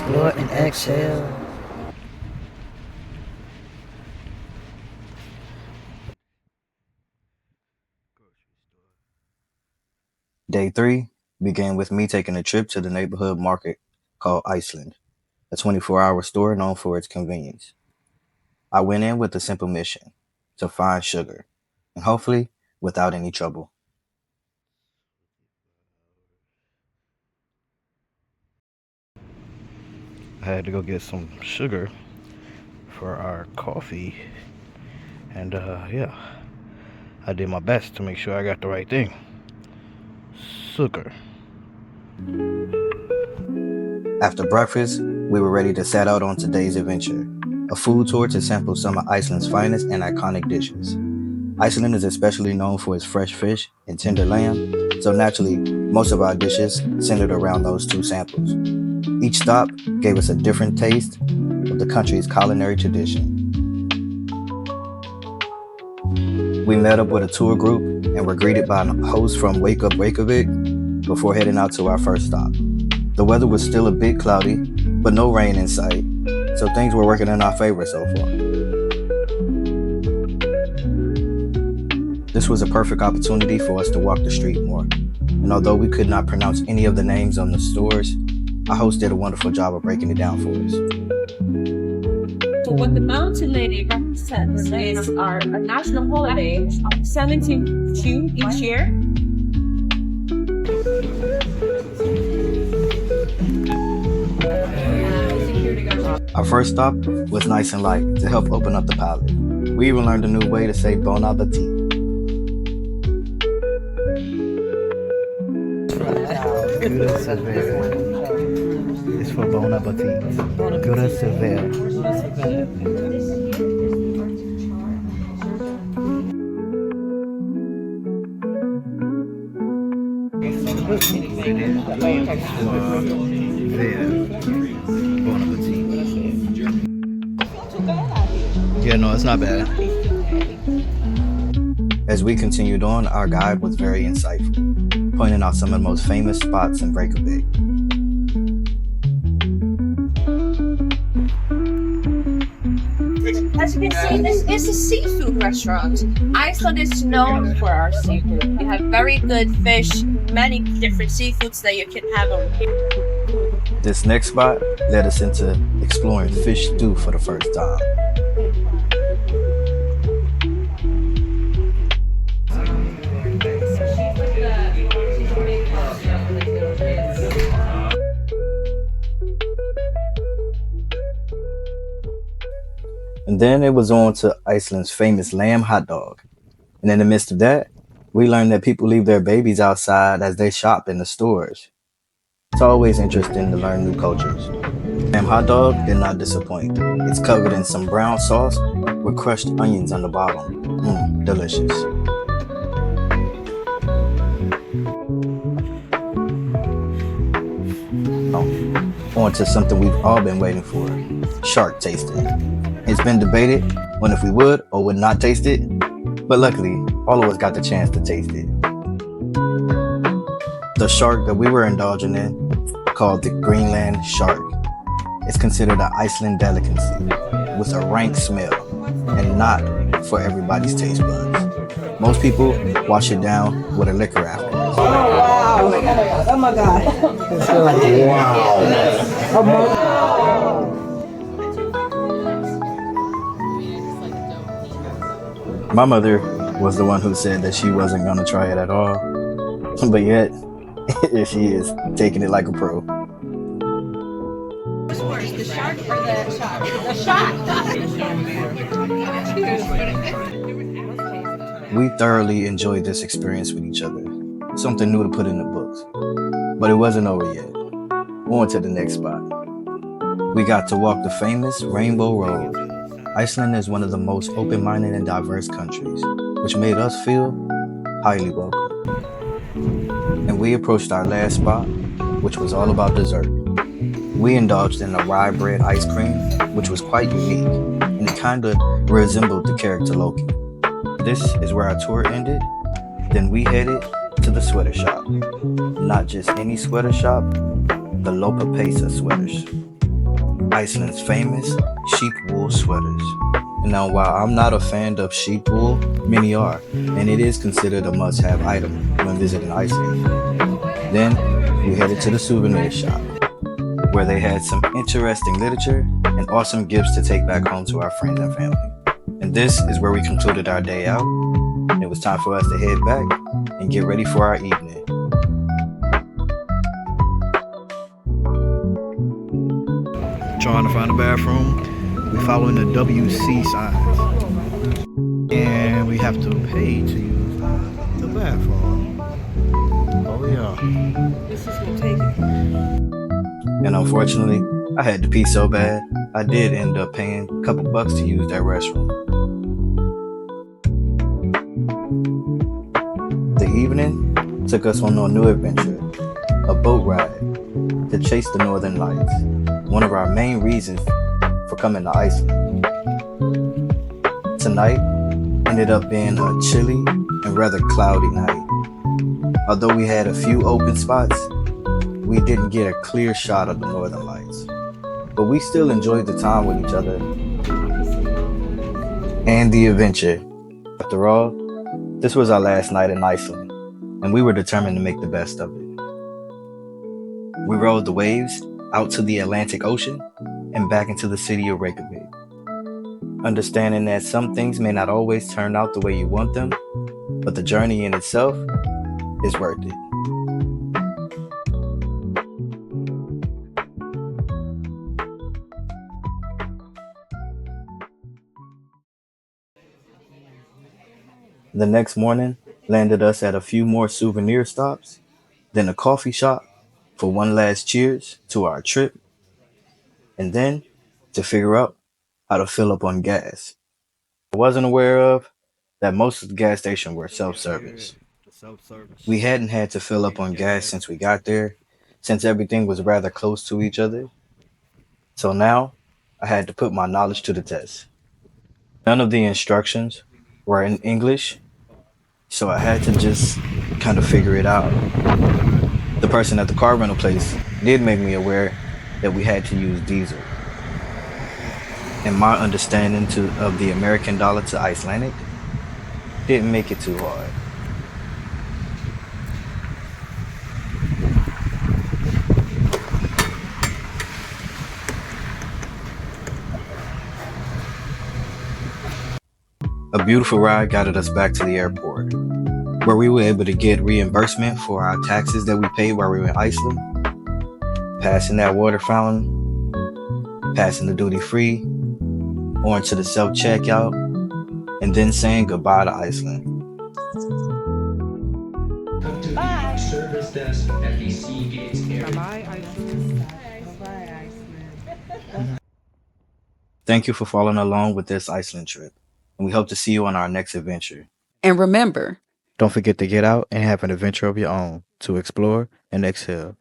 explore and exhale. Day 3 began with me taking a trip to the neighborhood market called Iceland, a 24-hour store known for its convenience. I went in with a simple mission: to find sugar, and hopefully without any trouble. I had to go get some sugar for our coffee, and yeah, I did my best to make sure I got the right thing. Sugar. After breakfast, we were ready to set out on today's adventure, a food tour to sample some of Iceland's finest and iconic dishes. Iceland is especially known for its fresh fish and tender lamb, so naturally, most of our dishes centered around those two samples. Each stop gave us a different taste of the country's culinary tradition. We met up with a tour group and were greeted by a host from Wake Up Reykjavik before heading out to our first stop. The weather was still a bit cloudy, but no rain in sight, so things were working in our favor so far. This was a perfect opportunity for us to walk the street more, and although we could not pronounce any of the names on the stores, our host did a wonderful job of breaking it down for us. So what the Mountain Lady represents is our national holiday, 17th June each year. Our first stop was nice and light to help open up the palate. We even learned a new way to say bon appetit. It's for bon appetit. Gura severe. Bon appetit. Yeah, no, it's not bad. As we continued on, our guide was very insightful, pointing out some of the most famous spots in Reykjavik. As you can see, this is a seafood restaurant. Iceland is known for our seafood. We have very good fish, many different seafoods that you can have over here. This next spot led us into exploring fish stew for the first time. And then it was on to Iceland's famous lamb hot dog. And in the midst of that, we learned that people leave their babies outside as they shop in the stores. It's always interesting to learn new cultures. Lamb hot dog did not disappoint. It's covered in some brown sauce with crushed onions on the bottom. Delicious. On to something we've all been waiting for: shark tasting. It's been debated on if we would or would not taste it, but luckily, all of us got the chance to taste it. The shark that we were indulging in, called the Greenland shark, is considered an Iceland delicacy with a rank smell and not for everybody's taste buds. Most people wash it down with a liquor afterwards. Oh, wow. Oh my God. Wow. My mother was the one who said that she wasn't going to try it at all, but yet she is taking it like a pro. What's worse, the shark or the shark? The shark! We thoroughly enjoyed this experience with each other, something new to put in the books. But it wasn't over yet. On to the next spot. We got to walk the famous Rainbow Road. Iceland is one of the most open-minded and diverse countries, which made us feel highly welcome. And we approached our last spot, which was all about dessert. We indulged in a rye bread ice cream, which was quite unique, and it kind of resembled the character Loki. This is where our tour ended. Then we headed to the sweater shop. Not just any sweater shop, the Lopa Pesa sweaters. Iceland's famous sheep wool sweaters. And now, while I'm not a fan of sheep wool, many are, and it is considered a must-have item when visiting Iceland. Then, we headed to the souvenir shop, where they had some interesting literature and awesome gifts to take back home to our friends and family. And this is where we concluded our day out. It was time for us to head back and get ready for our evening. Trying to find a bathroom. We're following the WC signs. And we have to pay to use the bathroom. Oh yeah. This is gonna take it. And unfortunately, I had to pee so bad, I did end up paying a couple bucks to use that restroom. The evening took us on a new adventure, a boat ride to chase the northern lights, one of our main reasons for coming to Iceland. Tonight ended up being a chilly and rather cloudy night. Although we had a few open spots, we didn't get a clear shot of the northern lights. But we still enjoyed the time with each other and the adventure. After all, this was our last night in Iceland, and we were determined to make the best of it. We rode the waves out to the Atlantic Ocean and back into the city of Reykjavik, understanding that some things may not always turn out the way you want them, but the journey in itself is worth it. The next morning landed us at a few more souvenir stops, then a coffee shop for one last cheers to our trip, and then to figure out how to fill up on gas. I wasn't aware of that most of the gas stations were self-service. We hadn't had to fill up on gas since we got there, since everything was rather close to each other. So now I had to put my knowledge to the test. None of the instructions were in English, so I had to just kind of figure it out. The person at the car rental place did make me aware that we had to use diesel. And my understanding of the American dollar to Icelandic didn't make it too hard. A beautiful ride guided us back to the airport, where we were able to get reimbursement for our taxes that we paid while we were in Iceland, passing that water fountain, passing the duty free, on to the self-checkout, and then saying goodbye to Iceland. Come to the service desk at the Sea Gates area. Bye, Iceland. Bye, Iceland. Thank you for following along with this Iceland trip, and we hope to see you on our next adventure. And remember, Don't forget to get out and have an adventure of your own to explore and exhale.